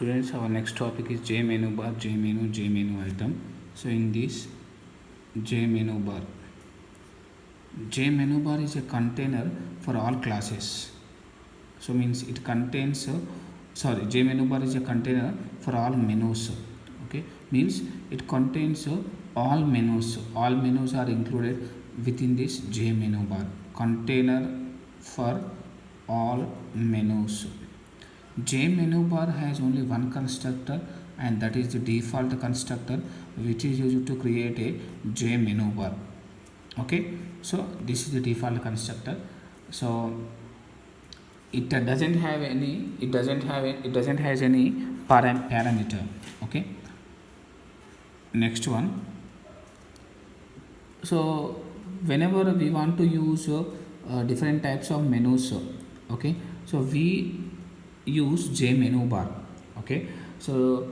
Students, our next topic is JMenu bar, JMenu item. So in this JMenu bar is a container for all classes. So means it contains JMenu bar is a container for all menus. Okay, means it contains all menus. All menus are included within this JMenu bar container for all menus. JMenu bar has only one constructor, and that is the default constructor which is used to create a JMenu bar. Okay, so this is the default constructor. So it doesn't have any parameter. Okay, next one. So whenever we want to use different types of menus, okay, so we use JMenu bar. Okay, so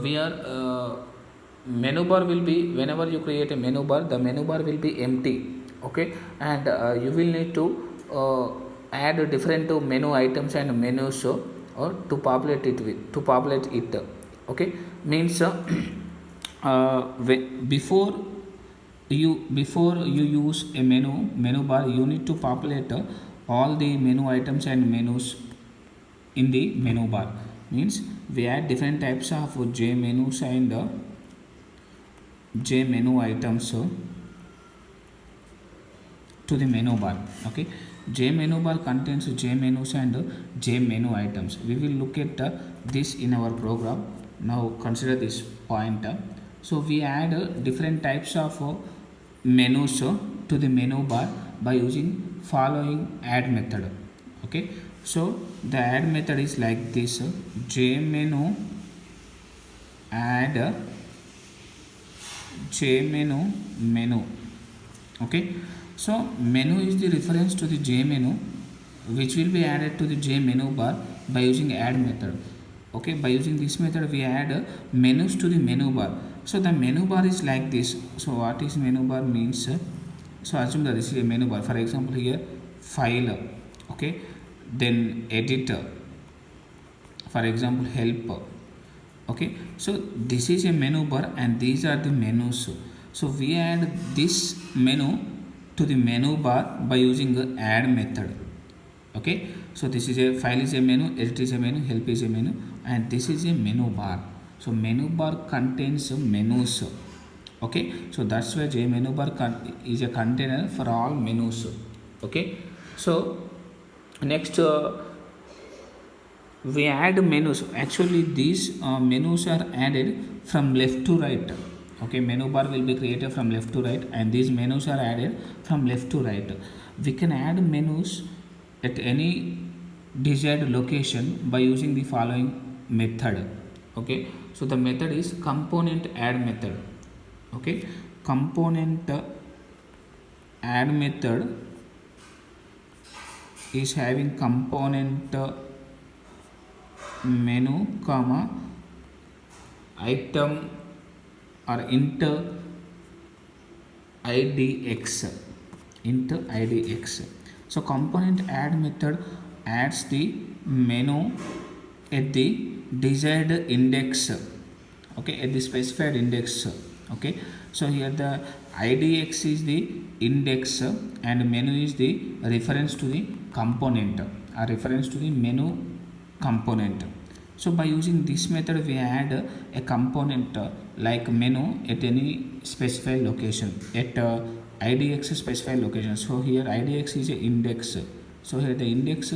we are menu bar will be, whenever you create a menu bar, the menu bar will be empty. Okay, and you will need to add different menu items and menus or to populate it. Okay, means before you use a menu bar, you need to populate all the menu items and menus in the menu bar. Means we add different types of J menus and J menu items to the menu bar. Okay, J menu bar contains J menus and J menu items. We will look at this in our program. Now consider this point. So we add different types of menus to the menu bar by using following add method. Okay, so the add method is like this: JMenu add JMenu menu. Okay, so menu is the reference to the JMenu which will be added to the JMenu bar by using add method. Okay, by using this method we add menus to the menu bar. So the menu bar is like this. So what is menu bar means? So assume that this is a menu bar. For example, here file. Okay, then editor. For example, help. Okay, so this is a menu bar and these are the menus. So we add this menu to the menu bar by using the add method. Okay, so this is a file is a menu, edit is a menu, help is a menu, and this is a menu bar. So menu bar contains menus. Okay, so that's why J menu bar is a container for all menus. Okay, so next we add menus. Actually these menus are added from left to right. Okay, menu bar will be created from left to right and these menus are added from left to right. We can add menus at any desired location by using the following method. Okay, so the method is component add method. Okay, component add method is having component menu comma item or int idx. So component add method adds the menu at the desired index. Okay, at the specified index. Okay, so here the idx is the index and menu is the reference to the component or reference to the menu component. So by using this method we add a component like menu at any specified location at idx specified location. So here idx is a index. So here the index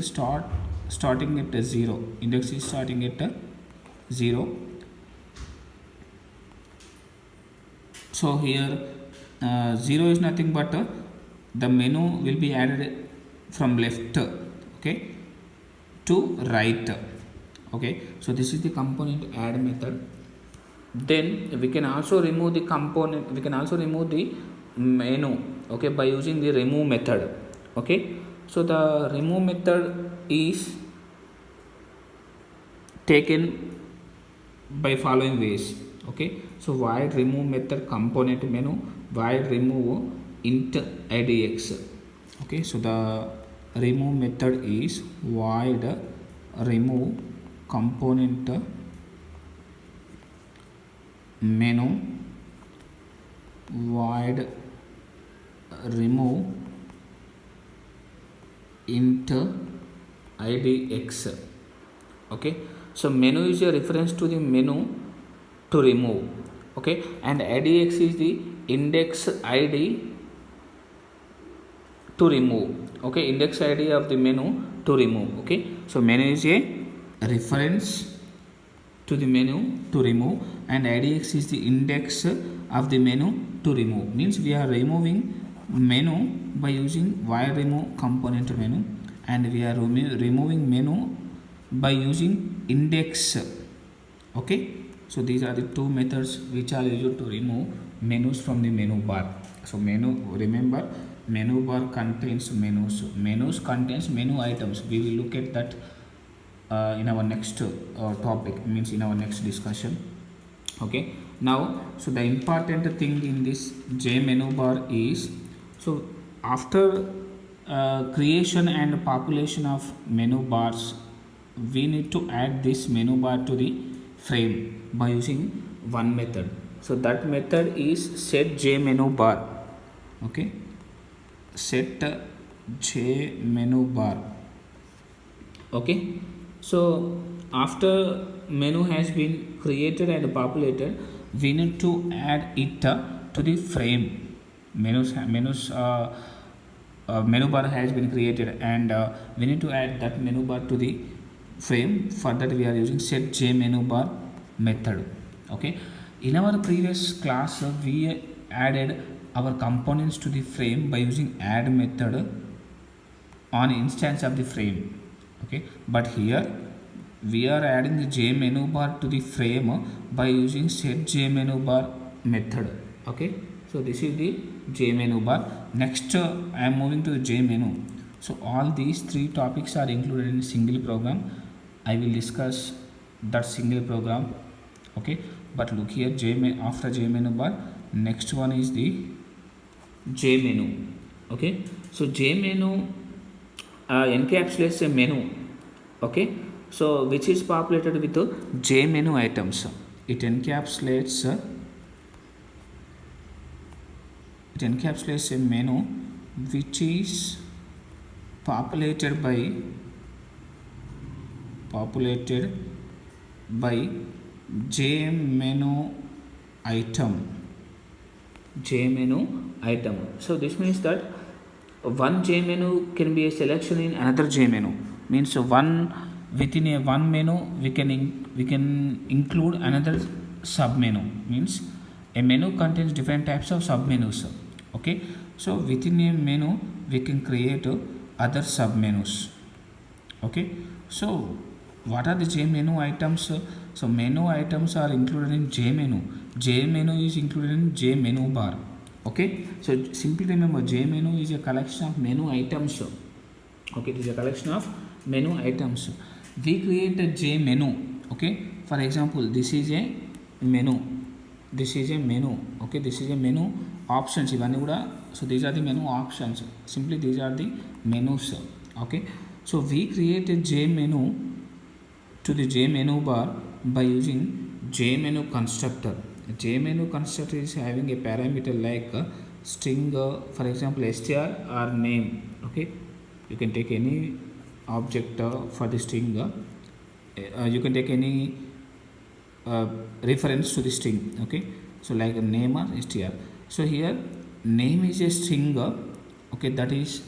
starting at 0. Index is starting at 0. So here 0 is nothing but the menu will be added from left, okay, to right. Okay, so this is the component add method. Then we can also remove the component, we can also remove the menu, okay, by using the remove method. Okay, so the remove method is taken by following ways. Okay, so void remove method component menu, void remove int idx. Okay, so the remove method is void remove component menu void remove int idx. Okay, so menu is a reference to the menu to remove. Okay, and idx is the index id to remove. Okay, index id of the menu to remove. Okay, so menu is a reference to the menu to remove, and idx is the index of the menu to remove. Means we are removing menu by using void remove component menu, and we are removing menu by using index. Okay, so these are the two methods which are used to remove menus from the menu bar. So menu, remember, menu bar contains menus contains menu items. We will look at that in our next topic, means in our next discussion. Okay, now, so the important thing in this j menu bar is, so after creation and population of menu bars, we need to add this menu bar to the frame by using one method. So that method is set j menu bar. Okay, set j menu bar. Okay, so after menu has been created and populated, we need to add it to the frame. Menu bar has been created, and we need to add that menu bar to the frame. For that we are using set j menu bar method. Okay, in our previous class we added our components to the frame by using add method on instance of the frame. Okay, but here we are adding the j menu bar to the frame by using set j menu bar method. Okay, so this is the j menu bar. Next I am moving to the j menu. So all these three topics are included in a single program. I will discuss that single program. Okay, but look here, after j menu bar, next one is the j menu. Okay, so j menu encapsulates a menu. Okay, so which is populated with j menu items. It encapsulates a menu which is populated by j menu item. So this means that one j menu can be a selection in another j menu. Means one within a one menu we can include another sub menu. Means a menu contains different types of sub menus. Okay, so within a menu we can create other sub menus. Okay, so what are the j menu items? So menu items are included in j menu. J menu is included in j menu bar. Okay, so simply remember, j menu is a collection of menu items. Okay, it is a collection of menu items. We create a j menu. Okay, for example, this is a menu. Okay, this is a menu options. So these are the menu options. Simply these are the menus. Okay, so we create a j menu to the j menu bar by using j menu constructor. A j menu constructor is having a parameter like string, for example str or name. Okay, you can take any object for the string. You can take any reference to the string. Okay, so like a name or str. So here name is a string. Okay, that is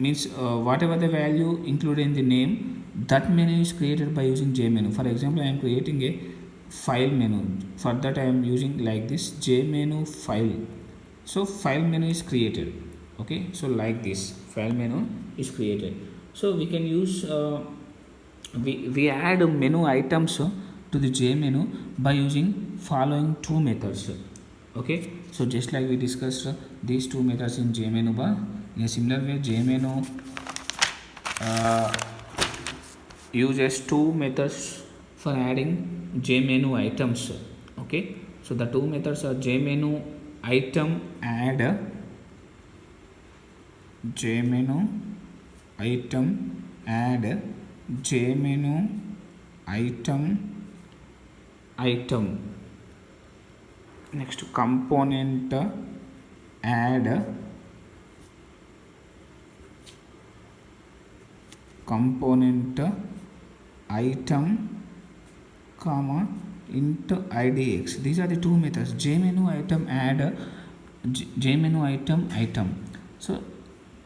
means whatever the value included in the name, that menu is created by using j menu. For example, I am creating a file menu. For that I am using like this j menu file. So file menu is created. Okay, so like this file menu is created. So we can use we add menu items to the j menu by using following two methods. Okay, so just like we discussed these two methods in j menu bar, in a similar way j menu uses two methods for adding j menu items. Okay, so the two methods are j menu item add, j menu item add, j menu item item. Next component add component item comma into idx. These are the two methods, jmenu item add jmenu item. So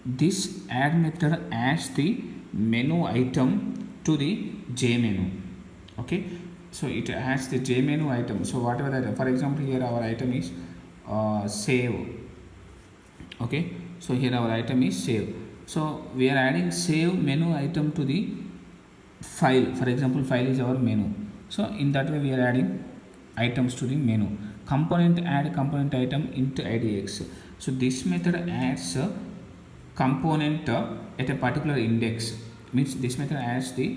this add method adds the menu item to the jmenu. Okay, so it adds the jmenu item. So whatever that, for example here our item is save. Okay, so here our item is save, so we are adding save menu item to the file. For example, file is our menu, so in that way we are adding items to the menu. Component add component item into idx. So this method adds a component at a particular index, means this method adds the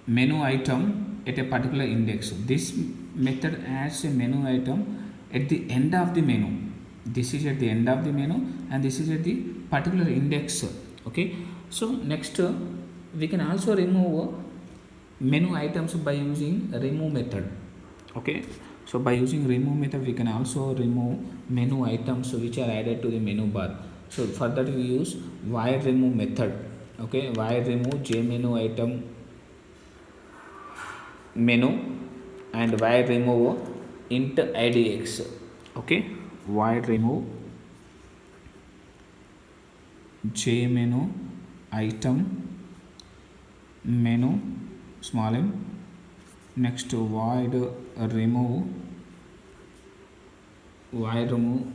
menu item at a particular index. This method adds a menu item at the end of the menu. This is at the end of the menu and this is at the particular index. Okay, so next we can also remove menu items by using remove method. Okay, so by using remove method we can also remove menu items which are added to the menu bar. So for that we use wire remove method. Okay, wire remove jmenu item menu and wire remove int idx. Okay, wire remove jmenu item menu small m. Next void remove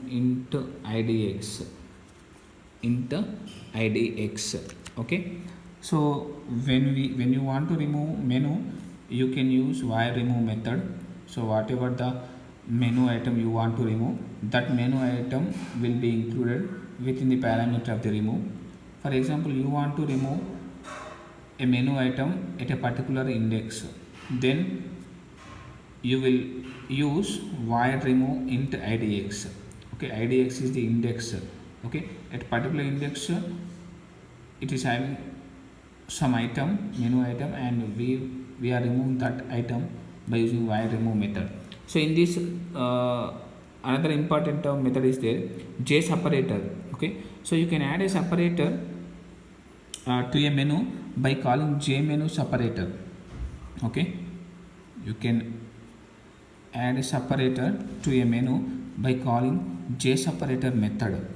int idx. Okay, so when you want to remove menu, you can use wire remove method. So whatever the menu item you want to remove, that menu item will be included within the parameter of the remove. For example, you want to remove a menu item at a particular index, then you will use wire remove int idx. Okay, idx is the index. Okay, at particular index it is having some item, menu item, and we are removing that item by using wire remove method. So in this another important method is there, j separator. Okay, so you can add a separator to a menu by calling jmenu separator. Okay, you can add a separator to a menu by calling j separator method.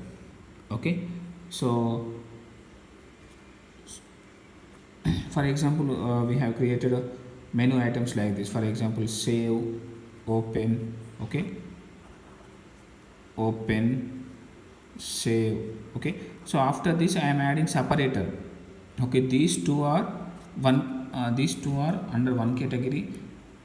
Okay, so for example we have created menu items like this. For example, save, open. Okay, open, save. Okay, so after this I am adding separator. Okay, these two are under one category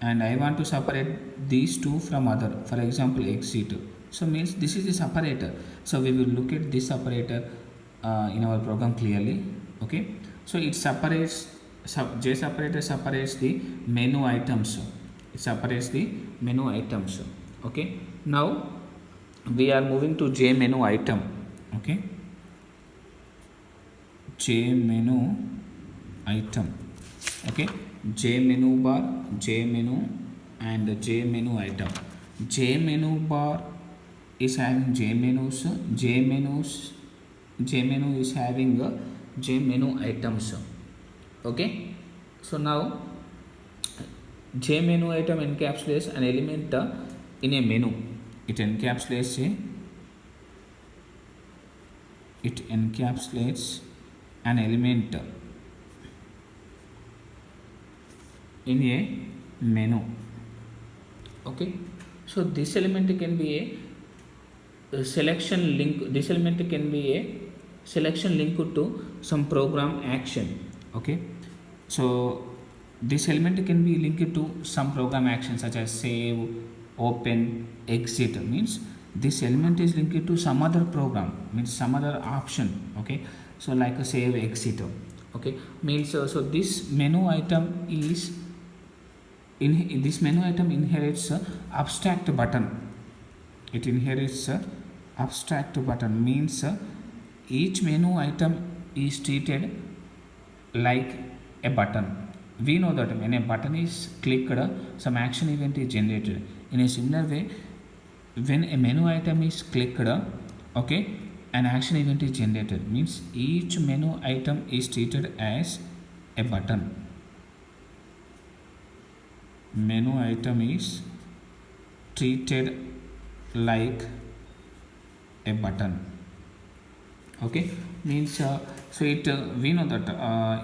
and I want to separate these two from other. For example, exit. So means this is the separator. So we will look at this separator in our program clearly. Okay, so it separates, j separator separates the menu items. It separates the menu items. Okay, now we are moving to j menu item. Okay, j menu item. Okay, j menu bar, j menu and j menu item. J menu bar is having j menus, j menu is having j menu items. Okay, so now j menu item encapsulates an element in a menu. It encapsulates an element in a menu. Okay, so this element can be a selection link. This element can be a selection link to some program action. Okay, so this element can be linked to some program action such as save, open, exit. Means this element is linked to some other program, means some other option. Okay, so like a save, exit. Okay, means so this menu item is this menu item inherits abstract button. It inherits abstract button, means each menu item is treated like a button. we know that when a button is clicked, some action event is generated. In a similar way, when a menu item is clicked, okay, an action event is generated. Means each menu item is treated as a button. Menu item is treated like a button. Okay, means so it we know that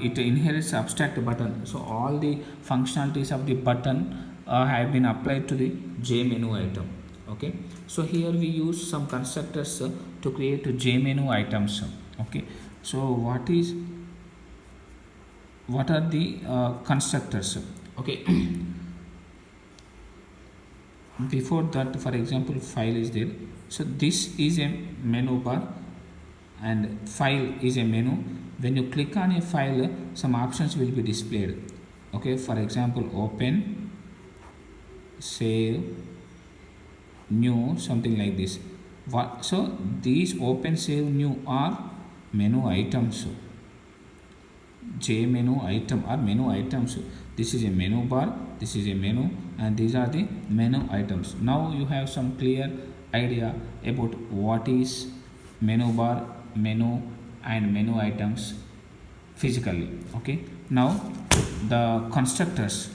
it inherits abstract button. So all the functionalities of the button have been applied to the JMenu item. Okay, so here we use some constructors to create JMenu items. Okay, so what are the constructors? Okay. Before that, for example, file is there. So this is a menu bar and file is a menu. When you click on a file, some options will be displayed. Okay, for example, open, save, new, something like this. So these open, save, new are menu items. JMenu item or menu items. This is a menu bar, this is a menu, and these are the menu items. Now you have some clear idea about what is menu bar, menu and menu items physically. Okay, now the constructors.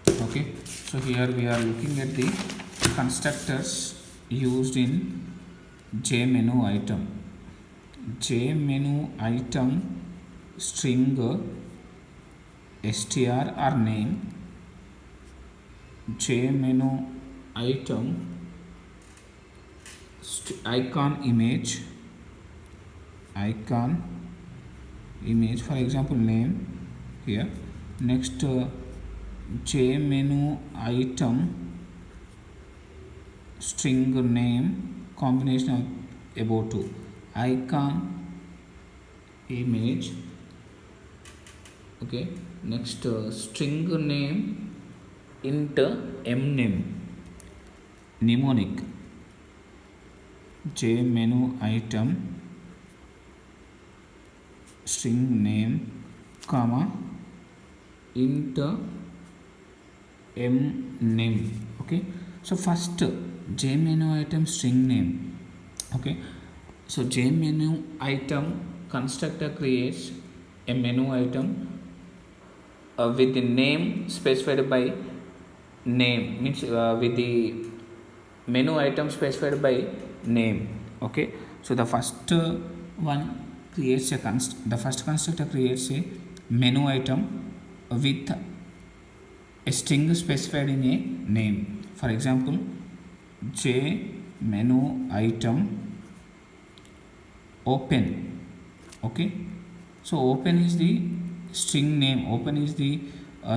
Okay, so here we are looking at the constructors used in JMenu item. JMenu item string str or name, JMenu item icon image, for example name here. Next JMenu item string name combination of above two, icon image. Okay, next string name int mname, mnemonic, JMenu item string name comma int mname. Okay, so first JMenu item string name. Okay, so JMenu item constructor creates a menu item with the name specified by name, means with the menu item specified by name. Okay, so the first one creates the first constructor creates a menu item with a string specified in a name. For example, JMenu item open. Okay, so open is the string name, open is the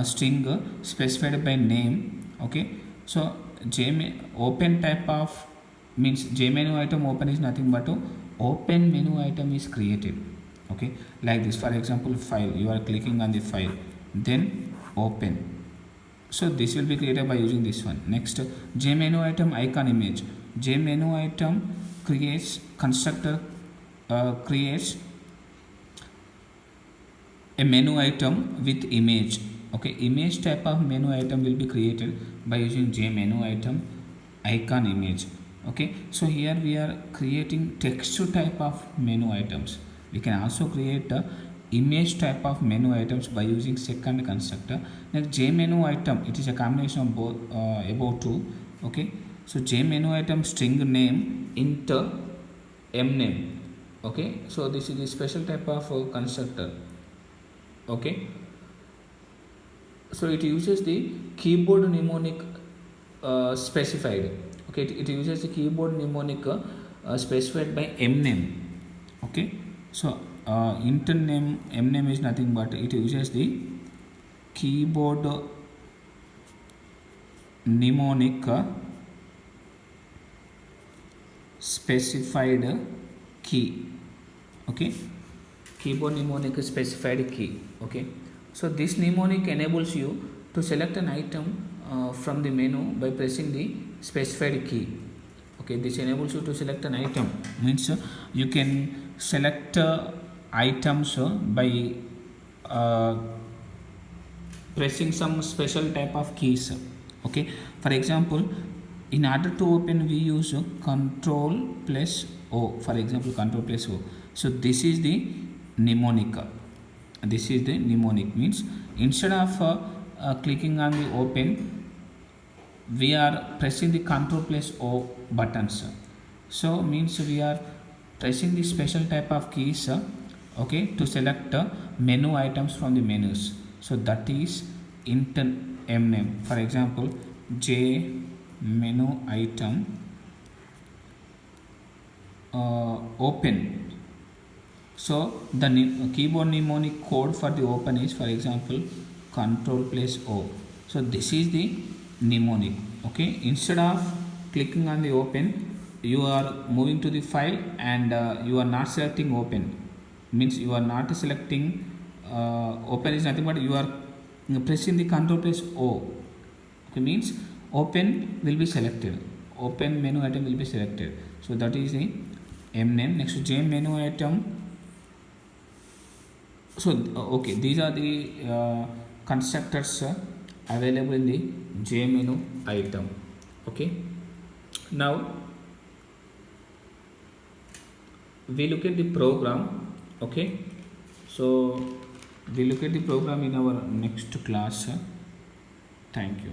string specified by name. Okay, so open type of means JMenu item open is nothing but open menu item is created. Okay, like this. For example, file, you are clicking on the file, then open, so this will be created by using this one. Next JMenu item icon image. JMenu item creates constructor creates a menu item with image. Okay, image type of menu item will be created by using JMenu item icon image. Okay, so here we are creating text type of menu items. We can also create image type of menu items by using second constructor. Next JMenu item, it is a combination of both above two. Okay, so JMenu item string name int mname. Okay, so this is the special type of constructor. Okay, so it uses the keyboard mnemonic specified. Okay, it uses the keyboard mnemonic specified by mname. Okay, so int name mname is nothing but it uses the keyboard mnemonic specified key. Okay, keyboard mnemonic specified key. Okay, so this mnemonic enables you to select an item from the menu by pressing the specified key. Okay, this enables you to select an item, means you can select items by pressing some special type of keys. Okay, for example, in order to open we use control plus O. For example, control plus O. So this is the mnemonic. This is the mnemonic, means instead of clicking on the open, we are pressing the control plus O buttons. So means we are pressing the special type of keys, okay, to select menu items from the menus. So that is int mname. For example, j menu item open. So the keyboard mnemonic code for the open is, for example, control plus O. So this is the mnemonic. Okay, instead of clicking on the open, you are moving to the file and you are not selecting open. Means you are not selecting open is nothing but you are pressing the control plus O. Okay, means open will be selected. Open menu item will be selected. So that is the M name. Next, J menu item. So okay, these are the constructors available in the J menu item. Okay, now we look at the program. Okay, so we look at the program in our next class. Thank you.